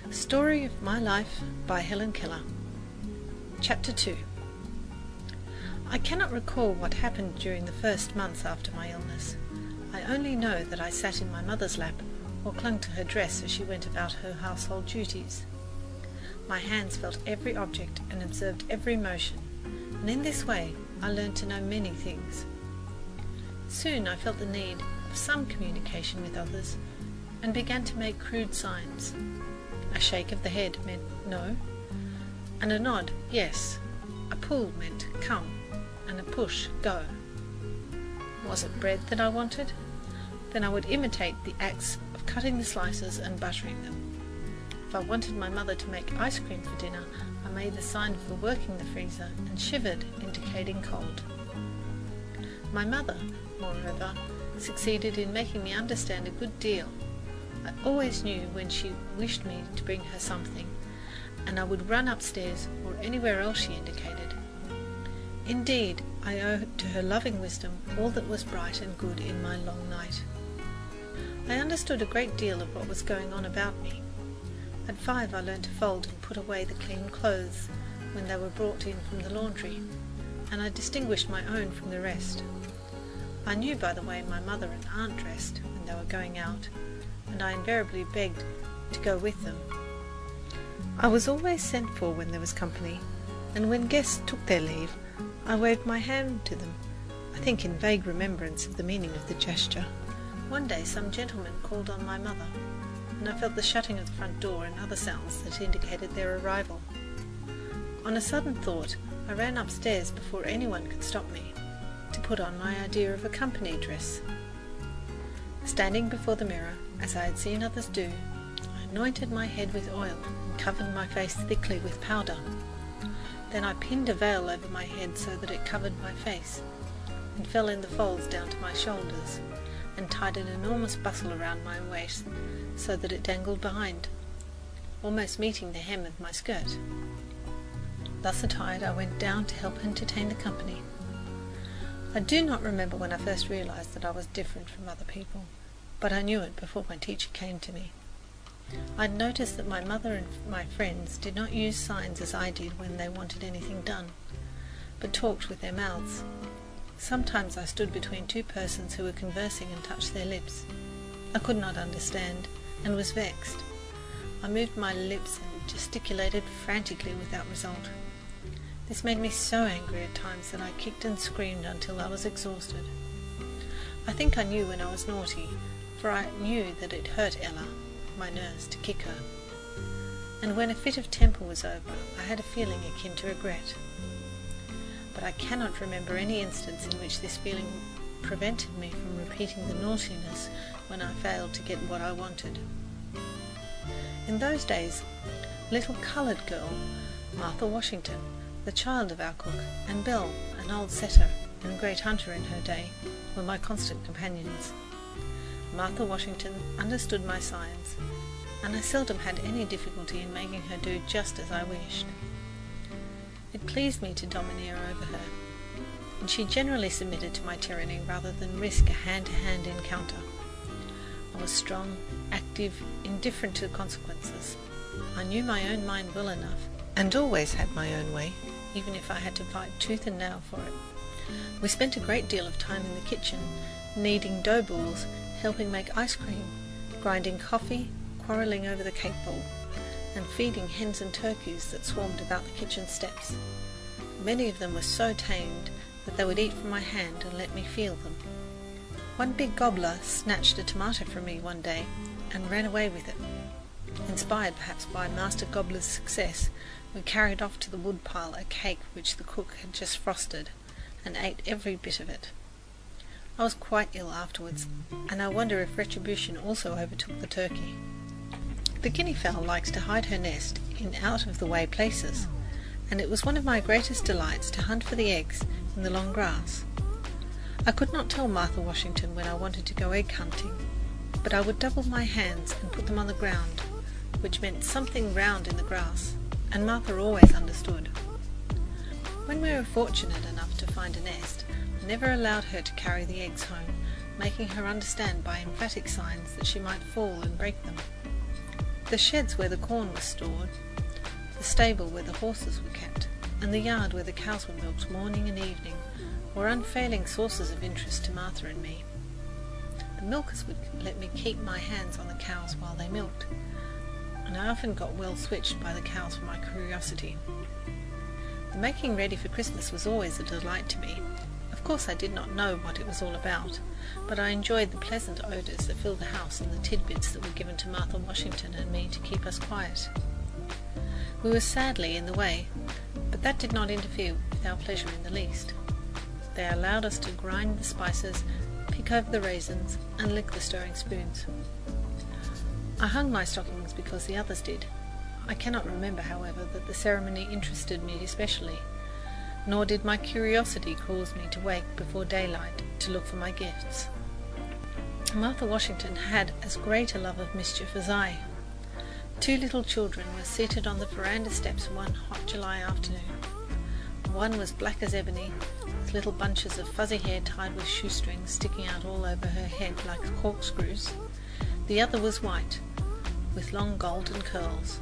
Story of My Life by Helen Keller. Chapter 2. I cannot recall what happened during the first months after my illness. I only know that I sat in my mother's lap or clung to her dress as she went about her household duties. My hands felt every object and observed every motion, and in this way I learned to know many things. Soon I felt the need of some communication with others and began to make crude signs. A shake of the head meant no, and a nod, yes. A pull meant come, and a push, go. Was it bread that I wanted? Then I would imitate the acts of cutting the slices and buttering them. If I wanted my mother to make ice cream for dinner, I made the sign for working the freezer and shivered, indicating cold. My mother, moreover, succeeded in making me understand a good deal. I always knew when she wished me to bring her something, and I would run upstairs or anywhere else she indicated. Indeed, I owe to her loving wisdom all that was bright and good in my long night. I understood a great deal of what was going on about me. At 5 I learned to fold and put away the clean clothes when they were brought in from the laundry, and I distinguished my own from the rest. I knew by the way my mother and aunt dressed when they were going out, and I invariably begged to go with them. I was always sent for when there was company, and when guests took their leave, I waved my hand to them, I think in vague remembrance of the meaning of the gesture. One day some gentleman called on my mother, and I felt the shutting of the front door and other sounds that indicated their arrival. On a sudden thought, I ran upstairs before anyone could stop me, to put on my idea of a company dress. Standing before the mirror, as I had seen others do, I anointed my head with oil and covered my face thickly with powder. Then I pinned a veil over my head so that it covered my face, and fell in the folds down to my shoulders, and tied an enormous bustle around my waist so that it dangled behind, almost meeting the hem of my skirt. Thus attired, I went down to help entertain the company. I do not remember when I first realized that I was different from other people, but I knew it before my teacher came to me. I had noticed that my mother and my friends did not use signs as I did when they wanted anything done, but talked with their mouths. Sometimes I stood between two persons who were conversing and touched their lips. I could not understand, and was vexed. I moved my lips and gesticulated frantically without result. This made me so angry at times that I kicked and screamed until I was exhausted. I think I knew when I was naughty, for I knew that it hurt Ella, my nurse, to kick her. And when a fit of temper was over, I had a feeling akin to regret. But I cannot remember any instance in which this feeling prevented me from repeating the naughtiness when I failed to get what I wanted. In those days, a little coloured girl, Martha Washington, the child of our cook, and Belle, an old setter and great hunter in her day, were my constant companions. Martha Washington understood my signs, and I seldom had any difficulty in making her do just as I wished. It pleased me to domineer over her, and she generally submitted to my tyranny rather than risk a hand-to-hand encounter. I was strong, active, indifferent to consequences. I knew my own mind well enough, and always had my own way, even if I had to fight tooth and nail for it. We spent a great deal of time in the kitchen, kneading dough balls, helping make ice cream, grinding coffee, quarrelling over the cake bowl, and feeding hens and turkeys that swarmed about the kitchen steps. Many of them were so tamed that they would eat from my hand and let me feel them. One big gobbler snatched a tomato from me one day and ran away with it. Inspired perhaps by Master Gobbler's success, we carried off to the woodpile a cake which the cook had just frosted, and ate every bit of it. I was quite ill afterwards, and I wonder if retribution also overtook the turkey. The guinea fowl likes to hide her nest in out-of-the-way places, and it was one of my greatest delights to hunt for the eggs in the long grass. I could not tell Martha Washington when I wanted to go egg hunting, but I would double my hands and put them on the ground, which meant something round in the grass, and Martha always understood. When we were fortunate enough to find a nest, I never allowed her to carry the eggs home, making her understand by emphatic signs that she might fall and break them. The sheds where the corn was stored, the stable where the horses were kept, and the yard where the cows were milked morning and evening were unfailing sources of interest to Martha and me. The milkers would let me keep my hands on the cows while they milked, and I often got well switched by the cows for my curiosity. The making ready for Christmas was always a delight to me. Of course I did not know what it was all about, but I enjoyed the pleasant odours that filled the house and the tidbits that were given to Martha Washington and me to keep us quiet. We were sadly in the way, but that did not interfere with our pleasure in the least. They allowed us to grind the spices, pick over the raisins, and lick the stirring spoons. I hung my stockings because the others did. I cannot remember, however, that the ceremony interested me especially, nor did my curiosity cause me to wake before daylight to look for my gifts. Martha Washington had as great a love of mischief as I. 2 little children were seated on the veranda steps one hot July afternoon. One was black as ebony, with little bunches of fuzzy hair tied with shoestrings sticking out all over her head like corkscrews. The other was white, with long golden curls.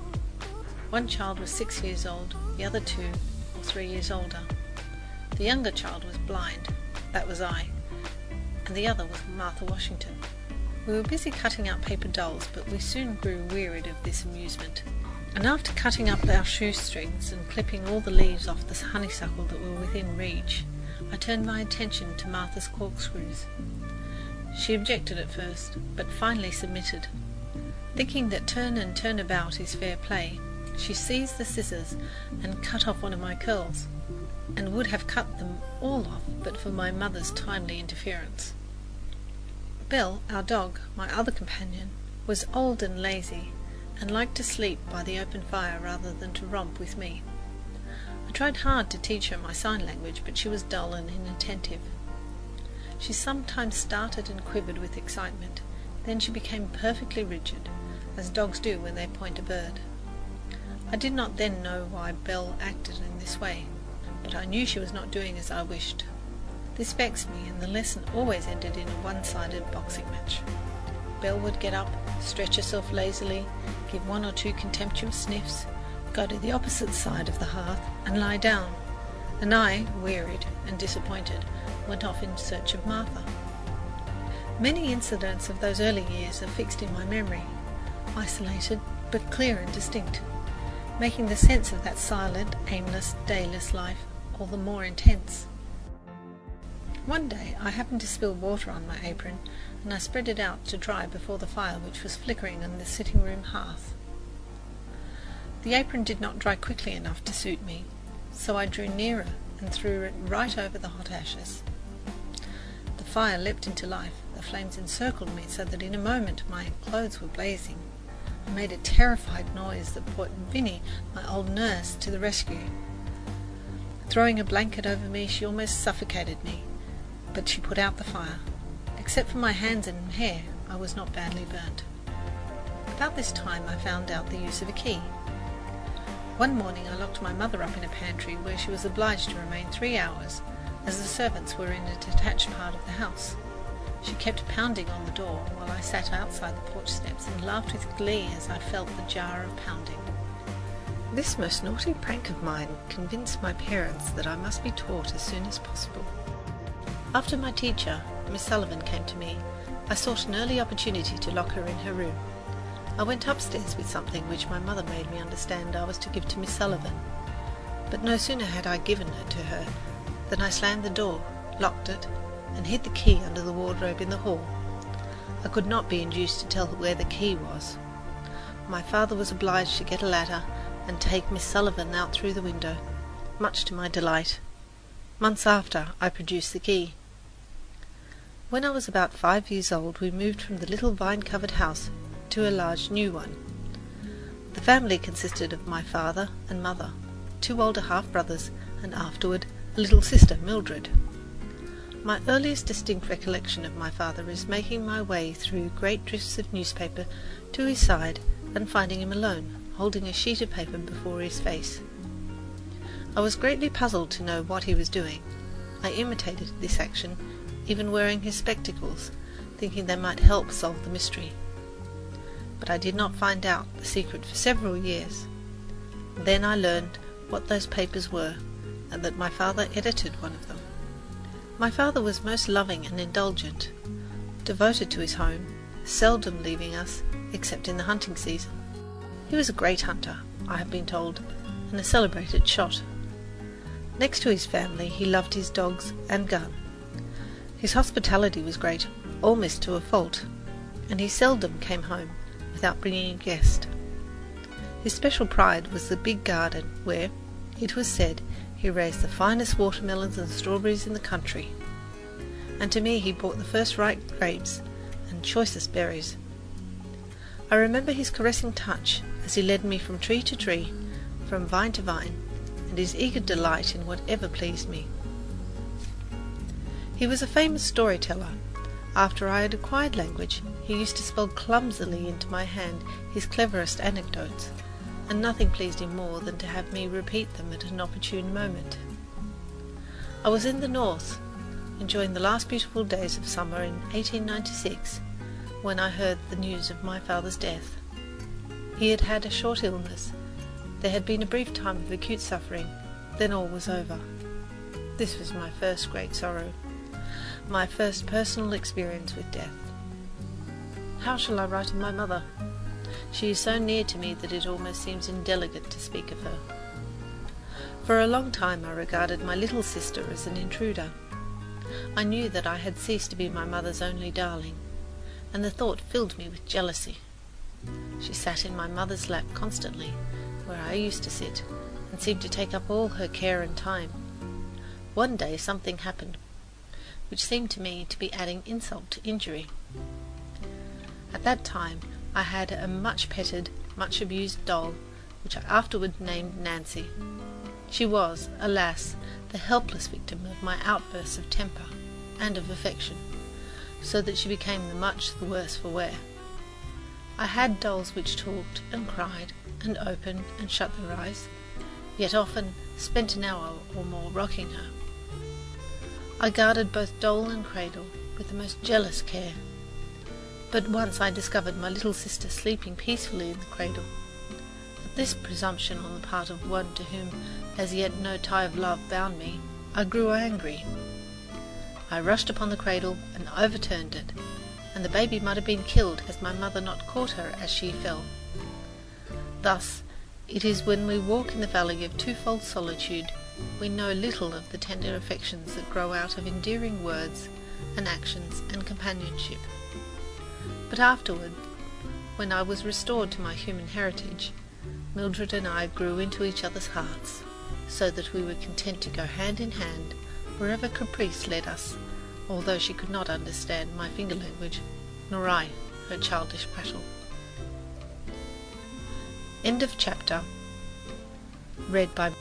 One child was 6 years old, the other 2 or 3 years older. The younger child was blind, that was I, and the other was Martha Washington. We were busy cutting out paper dolls, but we soon grew wearied of this amusement, and after cutting up our shoestrings and clipping all the leaves off the honeysuckle that were within reach, I turned my attention to Martha's corkscrews. She objected at first, but finally submitted. Thinking that turn and turn about is fair play, she seized the scissors and cut off one of my curls, and would have cut them all off but for my mother's timely interference. Belle, our dog, my other companion, was old and lazy, and liked to sleep by the open fire rather than to romp with me. I tried hard to teach her my sign language, but she was dull and inattentive. She sometimes started and quivered with excitement, then she became perfectly rigid, as dogs do when they point a bird. I did not then know why Belle acted in this way, but I knew she was not doing as I wished. This vexed me, and the lesson always ended in a one-sided boxing match. Belle would get up, stretch herself lazily, give 1 or 2 contemptuous sniffs, go to the opposite side of the hearth and lie down, and I, wearied and disappointed, went off in search of Martha. Many incidents of those early years are fixed in my memory, isolated but clear and distinct, making the sense of that silent, aimless, dayless life all the more intense. One day I happened to spill water on my apron, and I spread it out to dry before the fire which was flickering on the sitting-room hearth. The apron did not dry quickly enough to suit me, so I drew nearer and threw it right over the hot ashes. The fire leapt into life, the flames encircled me so that in a moment my clothes were blazing. I made a terrified noise that brought Vinnie, my old nurse, to the rescue. Throwing a blanket over me, she almost suffocated me, but she put out the fire. Except for my hands and hair, I was not badly burnt. About this time I found out the use of a key. One morning I locked my mother up in a pantry where she was obliged to remain 3 hours, as the servants were in a detached part of the house. She kept pounding on the door while I sat outside the porch steps and laughed with glee as I felt the jar of pounding. This most naughty prank of mine convinced my parents that I must be taught as soon as possible. After my teacher, Miss Sullivan, came to me, I sought an early opportunity to lock her in her room. I went upstairs with something which my mother made me understand I was to give to Miss Sullivan, but no sooner had I given it to her than I slammed the door, locked it, and hid the key under the wardrobe in the hall. I could not be induced to tell her where the key was. My father was obliged to get a ladder and take Miss Sullivan out through the window, much to my delight. Months after, I produced the key. When I was about 5 years old, we moved from the little vine-covered house to a large new one. The family consisted of my father and mother, 2 older half-brothers, and afterward a little sister, Mildred. My earliest distinct recollection of my father is making my way through great drifts of newspaper to his side and finding him alone, holding a sheet of paper before his face. I was greatly puzzled to know what he was doing. I imitated this action, even wearing his spectacles, thinking they might help solve the mystery. but I did not find out the secret for several years. Then I learned what those papers were, and that my father edited one of them. My father was most loving and indulgent, devoted to his home, seldom leaving us except in the hunting season. He was a great hunter, I have been told, and a celebrated shot. Next to his family, he loved his dogs and gun. His hospitality was great, almost to a fault, and he seldom came home without bringing a guest. His special pride was the big garden where, it was said, he raised the finest watermelons and strawberries in the country, and to me he brought the first ripe grapes and choicest berries. I remember his caressing touch as he led me from tree to tree, from vine to vine, and his eager delight in whatever pleased me. He was a famous storyteller. After I had acquired language, he used to spell clumsily into my hand his cleverest anecdotes, and nothing pleased him more than to have me repeat them at an opportune moment. I was in the north, enjoying the last beautiful days of summer in 1896, when I heard the news of my father's death. He had had a short illness. There had been a brief time of acute suffering, then all was over. This was my first great sorrow, my first personal experience with death. How shall I write of my mother? She is so near to me that it almost seems indelicate to speak of her. For a long time I regarded my little sister as an intruder. I knew that I had ceased to be my mother's only darling, and the thought filled me with jealousy. She sat in my mother's lap constantly, where I used to sit, and seemed to take up all her care and time. One day something happened which seemed to me to be adding insult to injury. At that time I had a much petted, much abused doll, which I afterward named Nancy. She was, alas, the helpless victim of my outbursts of temper and of affection, so that she became much the worse for wear. I had dolls which talked and cried and opened and shut their eyes, yet often spent an hour or more rocking her. I guarded both doll and cradle with the most jealous care, but once I discovered my little sister sleeping peacefully in the cradle. At this presumption on the part of one to whom as yet no tie of love bound me, I grew angry. I rushed upon the cradle and overturned it, and the baby might have been killed had my mother not caught her as she fell. Thus, it is when we walk in the valley of twofold solitude, we know little of the tender affections that grow out of endearing words and actions and companionship. But afterward, when I was restored to my human heritage, Mildred and I grew into each other's hearts, so that we were content to go hand in hand wherever caprice led us, although she could not understand my finger language, nor I her childish prattle. End of chapter. Read by